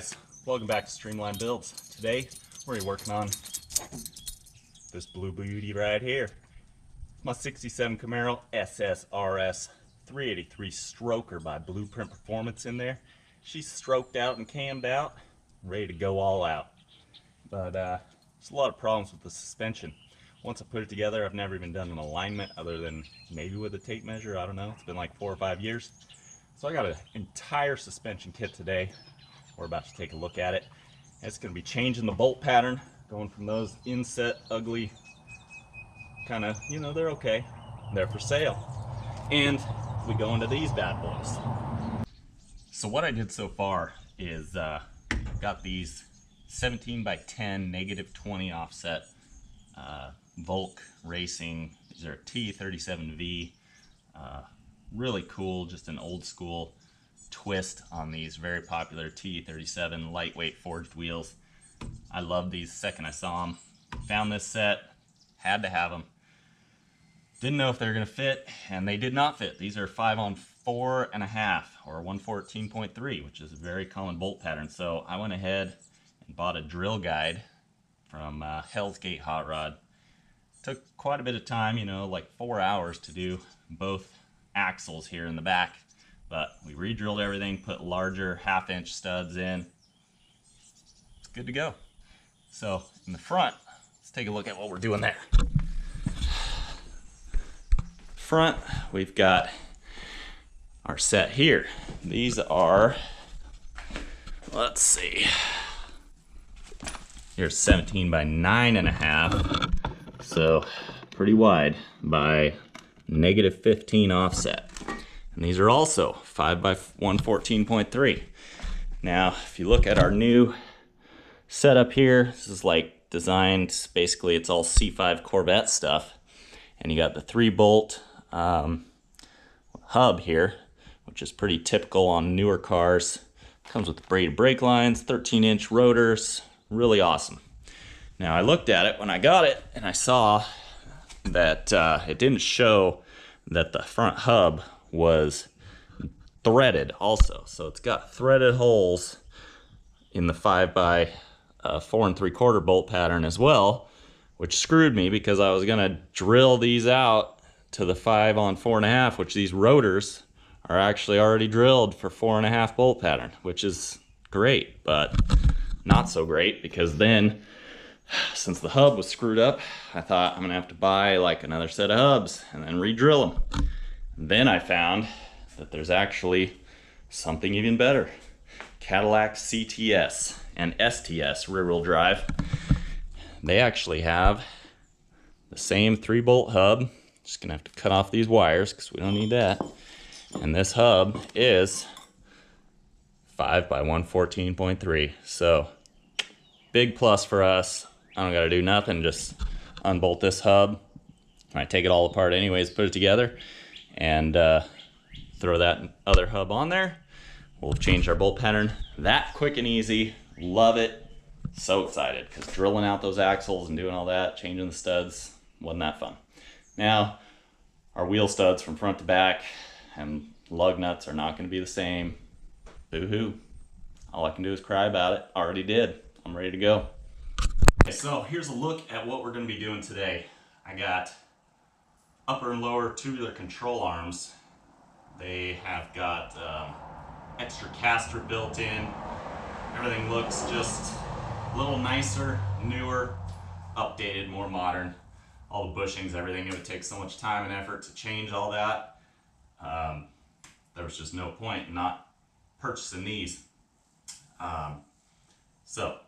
guys, welcome back to Streamline Builds. Today we're gonna be working on this blue beauty right here. My 67 Camaro SSRS 383 stroker by Blueprint Performance in there. She's stroked out and cammed out, ready to go all out. But there's a lot of problems with the suspension. Once I put it together, I've never even done an alignment other than maybe with a tape measure. I don't know, it's been like 4 or 5 years. So I got an entire suspension kit today. We're about to take a look at it. It's going to be changing the bolt pattern, going from those inset, ugly, kind of, you know, they're okay. They're for sale. And we go into these bad boys. So what I did so far is got these 17 by 10 -20 offset Volk Racing. These are T37V. Really cool, just an old school twist on these very popular T37 lightweight forged wheels. I love these the second I saw them. Found this set, had to have them. Didn't know if they were going to fit, and they did not fit. These are 5 on 4.5 or 114.3, which is a very common bolt pattern. So I went ahead and bought a drill guide from Hell's Gate Hot Rod. Took quite a bit of time, you know, like 4 hours to do both axles here in the back. But we re-drilled everything, put larger 1/2-inch studs in. It's good to go. So in the front, let's take a look at what we're doing there. Front, we've got our set here. These are, let's see, here's 17 by 9.5, so pretty wide, by -15 offset. And these are also 5 by 114.3. Now, if you look at our new setup here, this is like designed, basically it's all C5 Corvette stuff. And you got the 3-bolt hub here, which is pretty typical on newer cars. Comes with braided brake lines, 13-inch rotors, really awesome. Now, I looked at it when I got it, and I saw that it didn't show that the front hub was threaded also. So it's got threaded holes in the 5 by 4 3/4 bolt pattern as well, which screwed me because I was gonna drill these out to the 5 on 4.5, which these rotors are actually already drilled for 4.5 bolt pattern, which is great, but not so great because then, since the hub was screwed up, I thought I'm gonna have to buy like another set of hubs and then re-drill them. Then I found that there's actually something even better. Cadillac CTS and STS rear-wheel drive. They actually have the same 3-bolt hub. Just gonna have to cut off these wires because we don't need that. And this hub is 5 by 114.3. So big plus for us. I don't gotta do nothing, just unbolt this hub. I take it all apart anyways, put it together, and throw that other hub on there. We'll change our bolt pattern that quick and easy. Love it. So excited because drilling out those axles and doing all that, changing the studs, wasn't that fun. Now, our wheel studs from front to back and lug nuts are not going to be the same. Boo-hoo. All I can do is cry about it. Already did. I'm ready to go. Okay, so here's a look at what we're going to be doing today. I got upper and lower tubular control arms. They have got extra caster built in. Everything looks just a little nicer, newer, updated, more modern. All the bushings, everything, it would take so much time and effort to change all that. There was just no point in not purchasing these. So,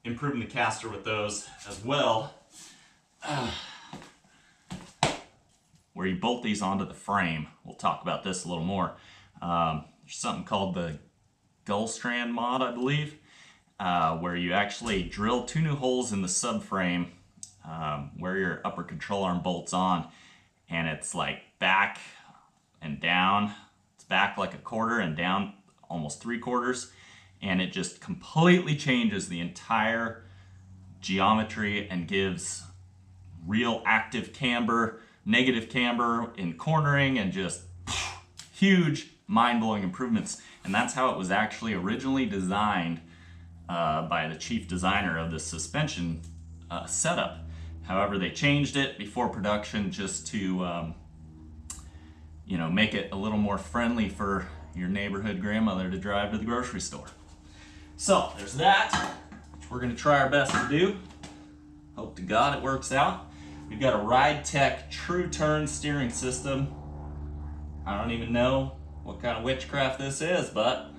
improving the caster with those as well. Where you bolt these onto the frame, we'll talk about this a little more. There's something called the Gull Strand mod, I believe, where you actually drill 2 new holes in the subframe where your upper control arm bolts on, and it's like back and down. It's back like 1/4 and down almost 3/4, and it just completely changes the entire geometry and gives real active camber, negative camber in cornering, and just huge mind-blowing improvements, and that's how it was actually originally designed by the chief designer of the suspension setup. However, they changed it before production just to you know, make it a little more friendly for your neighborhood grandmother to drive to the grocery store. So there's that, which we're going to try our best to do. Hope to God it works out. We've got a ridetexh true turn steering system. I don't even know what kind of witchcraft this is, but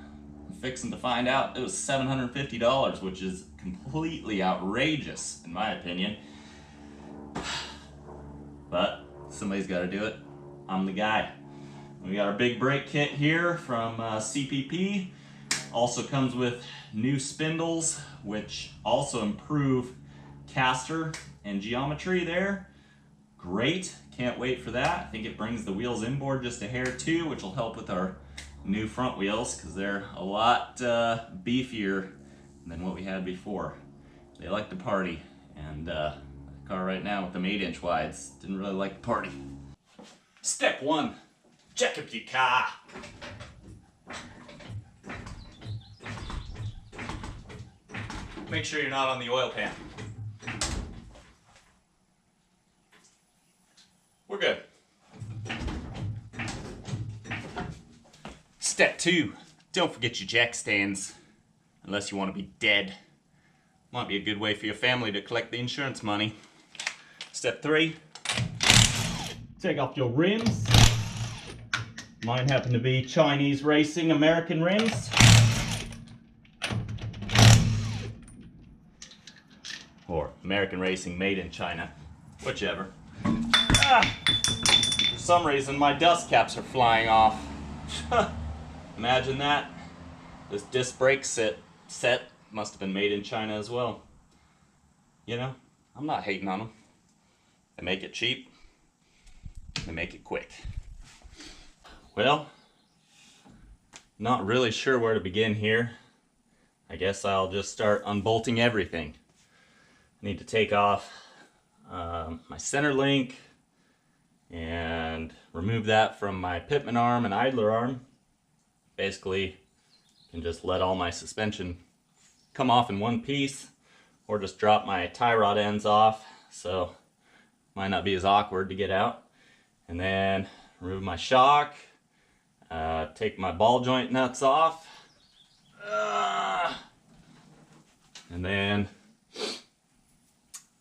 I'm fixing to find out. It was $750, which is completely outrageous in my opinion. But somebody's got to do it. I'm the guy. We got our big brake kit here from CPP. Also comes with new spindles, which also improve caster and geometry there. Great, can't wait for that. I think it brings the wheels inboard just a hair too, which will help with our new front wheels because they're a lot beefier than what we had before. They like to party, and the car right now with them 8-inch wides didn't really like to party. Step 1, check up your car. Make sure you're not on the oil pan. We're good. Step 2, don't forget your jack stands, unless you want to be dead. Might be a good way for your family to collect the insurance money. Step 3, take off your rims. Mine happen to be Chinese racing American rims. Or American racing made in China, whichever. For some reason my dust caps are flying off. Imagine that. This disc brake set must have been made in China as well. You know, I'm not hating on them. They make it cheap. They make it quick. Well, not really sure where to begin here. I guess I'll just start unbolting everything. I need to take off my center link and remove that from my pitman arm and idler arm. Basically, can just let all my suspension come off in one piece, or just drop my tie rod ends off, so might not be as awkward to get out. And then remove my shock, take my ball joint nuts off, and then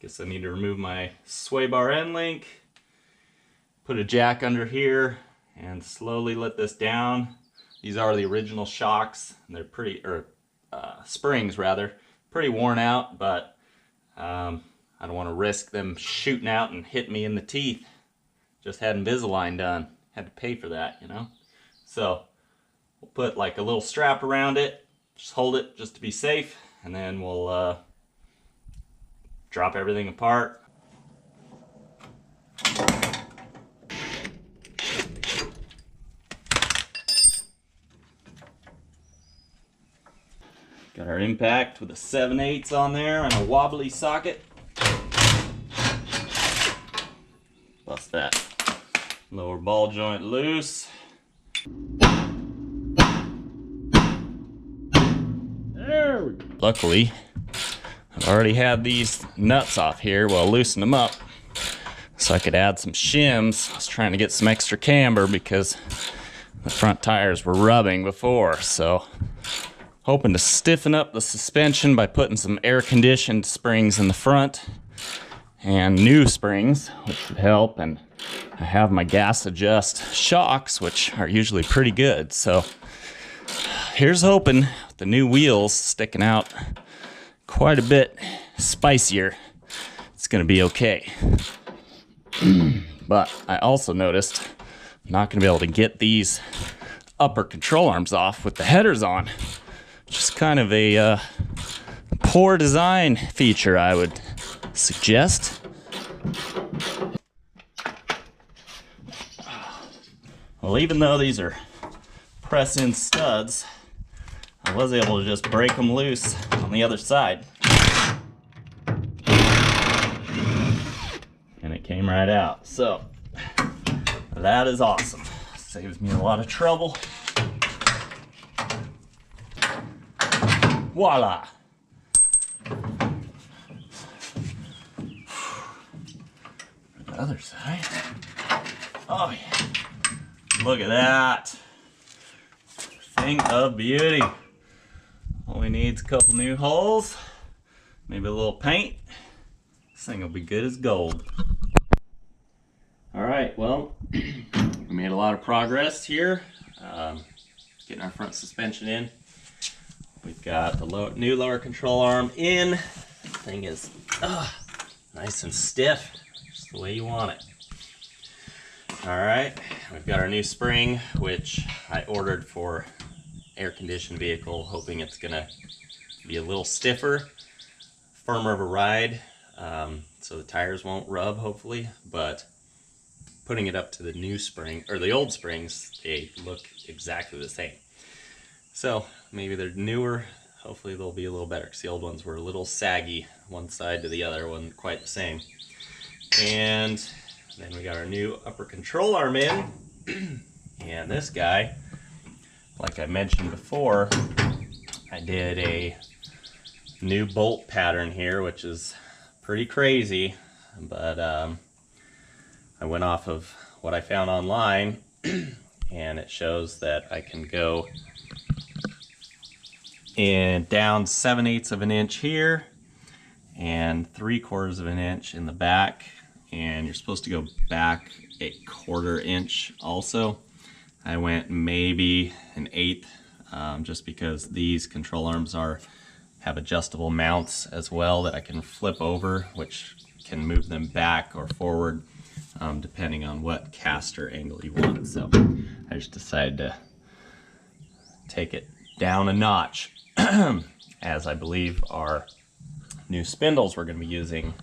guess I need to remove my sway bar end link, put a jack under here, and slowly let this down. These are the original shocks, and they're pretty, springs rather, pretty worn out, but I don't want to risk them shooting out and hit me in the teeth. Just had Invisalign done, had to pay for that, you know. So we'll put like a little strap around it, just hold it just to be safe, and then we'll drop everything apart. Got our impact with a 7/8 on there and a wobbly socket. Bust that lower ball joint loose. There we go. Luckily, I've already had these nuts off here. Well, loosen them up so I could add some shims. I was trying to get some extra camber because the front tires were rubbing before, so hoping to stiffen up the suspension by putting some air-conditioned springs in the front and new springs, which should help. And I have my gas adjust shocks, which are usually pretty good. So here's hoping with the new wheels sticking out quite a bit spicier, it's gonna be okay. But I also noticed I'm not gonna be able to get these upper control arms off with the headers on. Just kind of a poor design feature, I would suggest. Well, even though these are press-in studs, I was able to just break them loose on the other side. And it came right out. So, that is awesome. Saves me a lot of trouble. Voila! The other side. Oh yeah. Look at that. Thing of beauty. All we need is a couple new holes, maybe a little paint. This thing will be good as gold. All right, well, we made a lot of progress here. Getting our front suspension in. We've got the new lower control arm in. The thing is nice and stiff, just the way you want it. All right, we've got our new spring, which I ordered for air-conditioned vehicle, hoping it's gonna be a little stiffer, firmer of a ride, so the tires won't rub, hopefully. But putting it up to the new spring, or the old springs, they look exactly the same. So maybe they're newer, hopefully they'll be a little better, because the old ones were a little saggy, one side to the other, wasn't quite the same. And then we got our new upper control arm in, and this guy, like I mentioned before, I did a new bolt pattern here, which is pretty crazy, but I went off of what I found online, and it shows that I can go in down 7/8 of an inch here and 3/4 of an inch in the back, and you're supposed to go back 1/4 inch also. I went maybe 1/8, just because these control arms have adjustable mounts as well that I can flip over, which can move them back or forward, depending on what caster angle you want. So I just decided to take it down a notch, as I believe our new spindles we're going to be using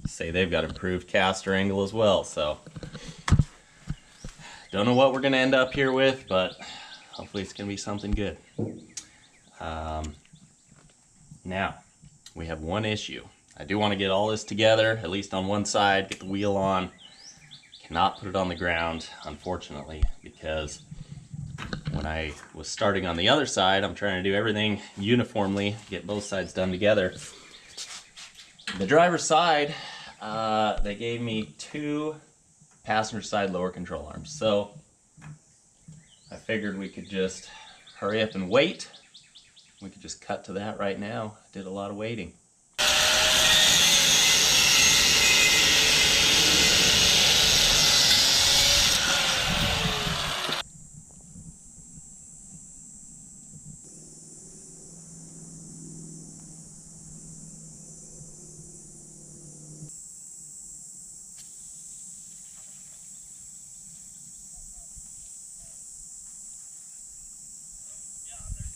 say they've got improved caster angle as well. So don't know what we're going to end up here with, but hopefully it's going to be something good. Now, we have one issue. I do want to get all this together, at least on one side, get the wheel on. Cannot put it on the ground, unfortunately, because when I was starting on the other side, I'm trying to do everything uniformly, get both sides done together. The driver's side, they gave me 2 passenger side lower control arms. So I figured we could just hurry up and wait. We could just cut to that right now. Did a lot of waiting.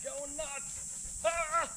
Going nuts! Ah!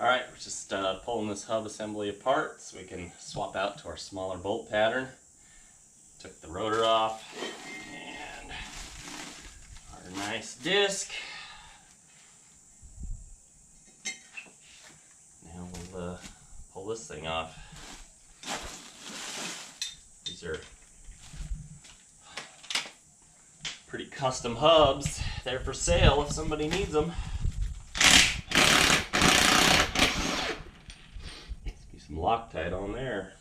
Alright, we're just pulling this hub assembly apart so we can swap out to our smaller bolt pattern. Took the rotor off and our nice disc. Now we'll pull this thing off. These are pretty custom hubs. They're for sale if somebody needs them. Loctite on there.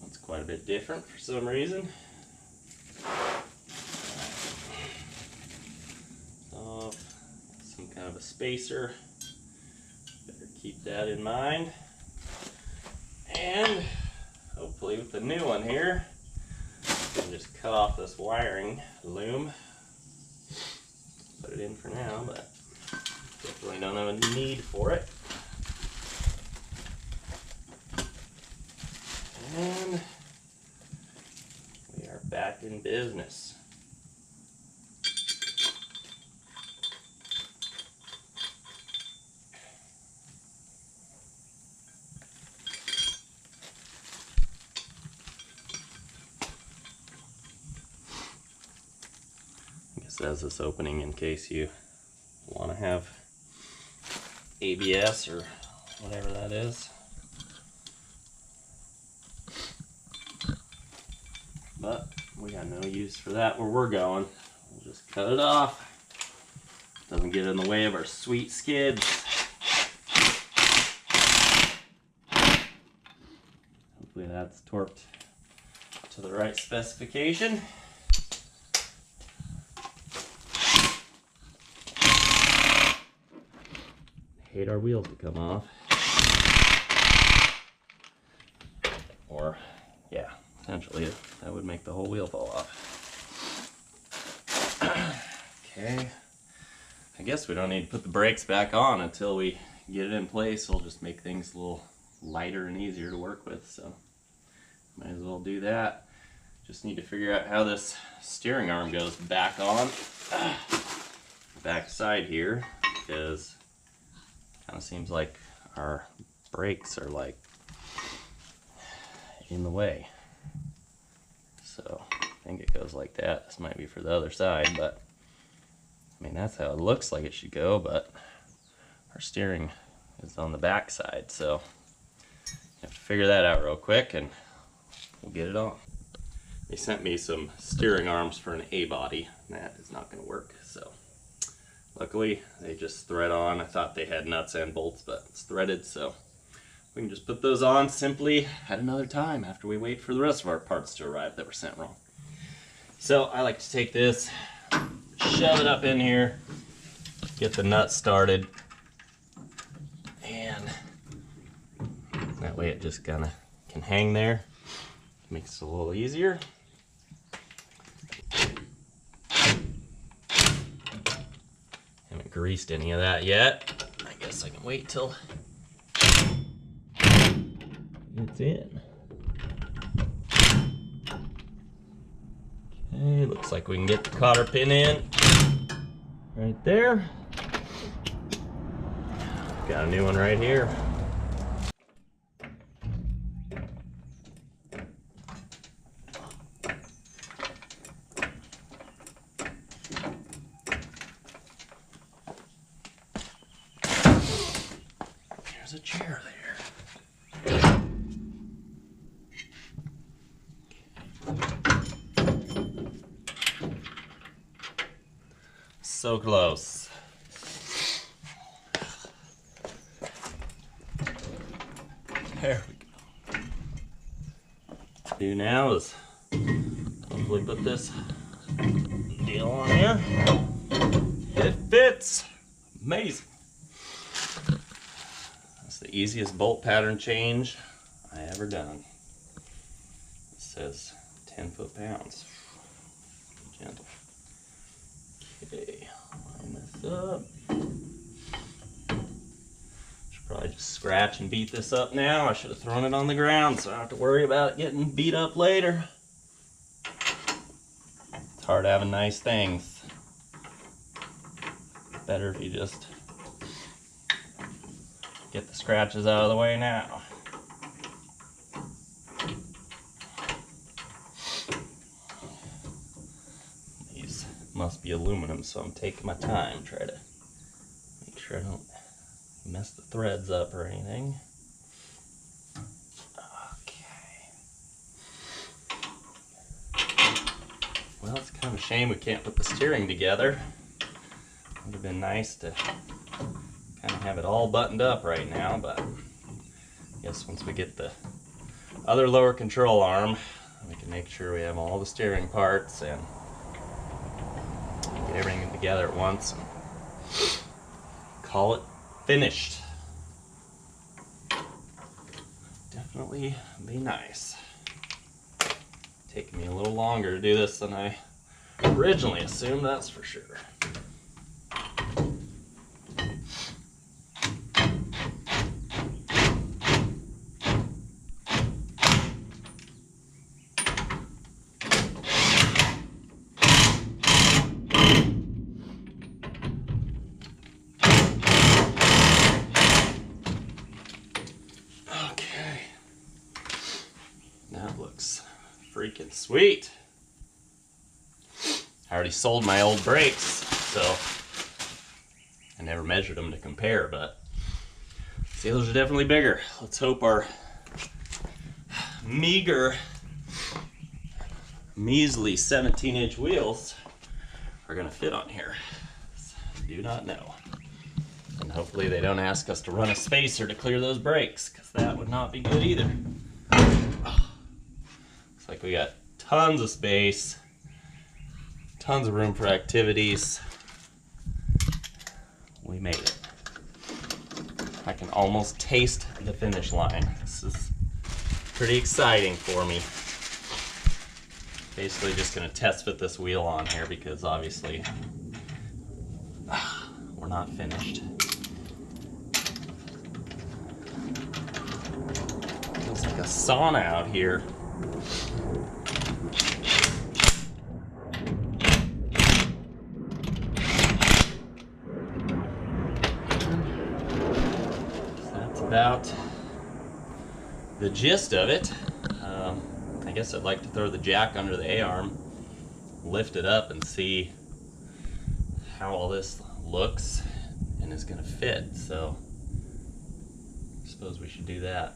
That's quite a bit different for some reason. Some kind of a spacer. Better keep that in mind. And hopefully with the new one here, I'll just cut off this wiring loom. Put it in for now, but definitely don't have a need for it. And we are back in business. Just has this opening in case you want to have ABS or whatever that is. But we got no use for that where we're going. We'll just cut it off. Doesn't get in the way of our sweet skids. Hopefully that's torqued to the right specification. Hate our wheels to come off. Or, yeah, essentially that would make the whole wheel fall off. Okay, I guess we don't need to put the brakes back on until we get it in place. We'll just make things a little lighter and easier to work with, so might as well do that. Just need to figure out how this steering arm goes back on back side here, because it kind of seems like our brakes are like in the way. So I think it goes like that. This might be for the other side, but I mean, that's how it looks like it should go, but our steering is on the back side, so you have to figure that out real quick and we'll get it on. They sent me some steering arms for an A body, and that is not going to work, so luckily they just thread on. I thought they had nuts and bolts, but it's threaded, so we can just put those on simply at another time after we wait for the rest of our parts to arrive that were sent wrong. So I like to take this, shove it up in here, get the nut started, and that way it just kind of can hang there. Makes it a little easier. Haven't greased any of that yet. I guess I can wait till it's in. Okay, looks like we can get the cotter pin in right there. Got a new one right here. There's a chair there. So close. There we go. What to do now is hopefully put this deal on here. It fits. Amazing. That's the easiest bolt pattern change I ever done. It says 10 foot-pounds. Gentle. Okay, line this up. Should probably just scratch and beat this up now. I should have thrown it on the ground so I don't have to worry about it getting beat up later. It's hard having nice things. Better if you just get the scratches out of the way now. Must be aluminum, so I'm taking my time, try to make sure I don't mess the threads up or anything. Okay. Well, it's kind of a shame we can't put the steering together. Would have been nice to kind of have it all buttoned up right now, but I guess once we get the other lower control arm, we can make sure we have all the steering parts and get everything together at once and call it finished. Definitely be nice. Taking me a little longer to do this than I originally assumed, that's for sure. Freaking sweet. I already sold my old brakes, so I never measured them to compare, but see, those are definitely bigger. Let's hope our measly 17-inch wheels are gonna fit on here. Do not know. And hopefully they don't ask us to run a spacer to clear those brakes, because that would not be good either. Looks like we got tons of space, tons of room for activities. We made it. I can almost taste the finish line. This is pretty exciting for me. Basically just gonna test fit this wheel on here because obviously we're not finished. Feels like a sauna out here. About the gist of it. I guess I'd like to throw the jack under the A-arm, lift it up, and see how all this looks and is going to fit. So I suppose we should do that.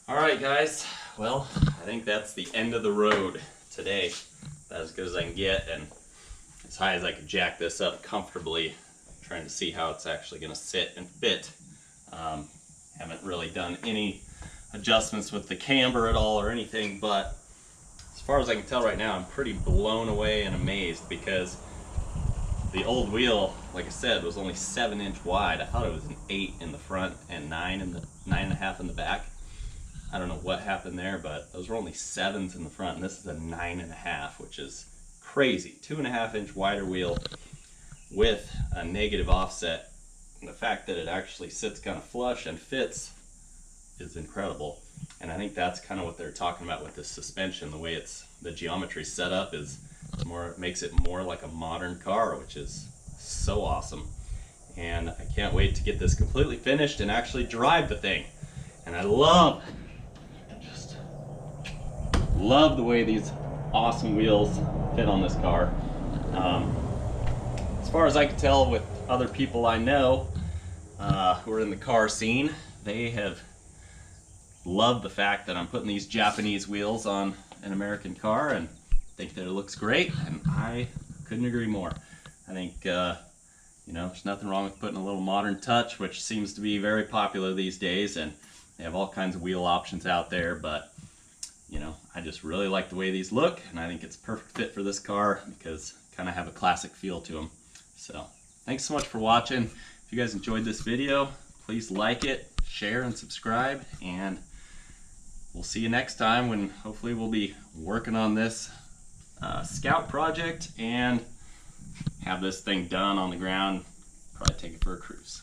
Alright guys, well, I think that's the end of the road today. That's as good as I can get, and as high as I can jack this up comfortably, trying to see how it's actually going to sit and fit. Haven't really done any adjustments with the camber at all or anything, but as far as I can tell right now, I'm pretty blown away and amazed, because the old wheel, like I said, was only 7-inch wide. I thought it was an 8 in the front and 9.5 in the back. I don't know what happened there, but those were only 7s in the front, and this is a 9.5, which is crazy. 2.5-inch wider wheel with a negative offset. And the fact that it actually sits kind of flush and fits is incredible. And I think that's kind of what they're talking about with this suspension. The way the geometry set up is more, makes it more like a modern car, which is so awesome. And I can't wait to get this completely finished and actually drive the thing. And I love the way these awesome wheels fit on this car. As far as I can tell with other people I know who are in the car scene, they have loved the fact that I'm putting these Japanese wheels on an American car and think that it looks great, and I couldn't agree more. I think you know, there's nothing wrong with putting a little modern touch, which seems to be very popular these days, and they have all kinds of wheel options out there, but you know, I just really like the way these look, and I think it's a perfect fit for this car because kind of have a classic feel to them. So thanks so much for watching. If you guys enjoyed this video, please like it, share, and subscribe, and we'll see you next time when hopefully we'll be working on this Scout project and have this thing done on the ground, probably take it for a cruise.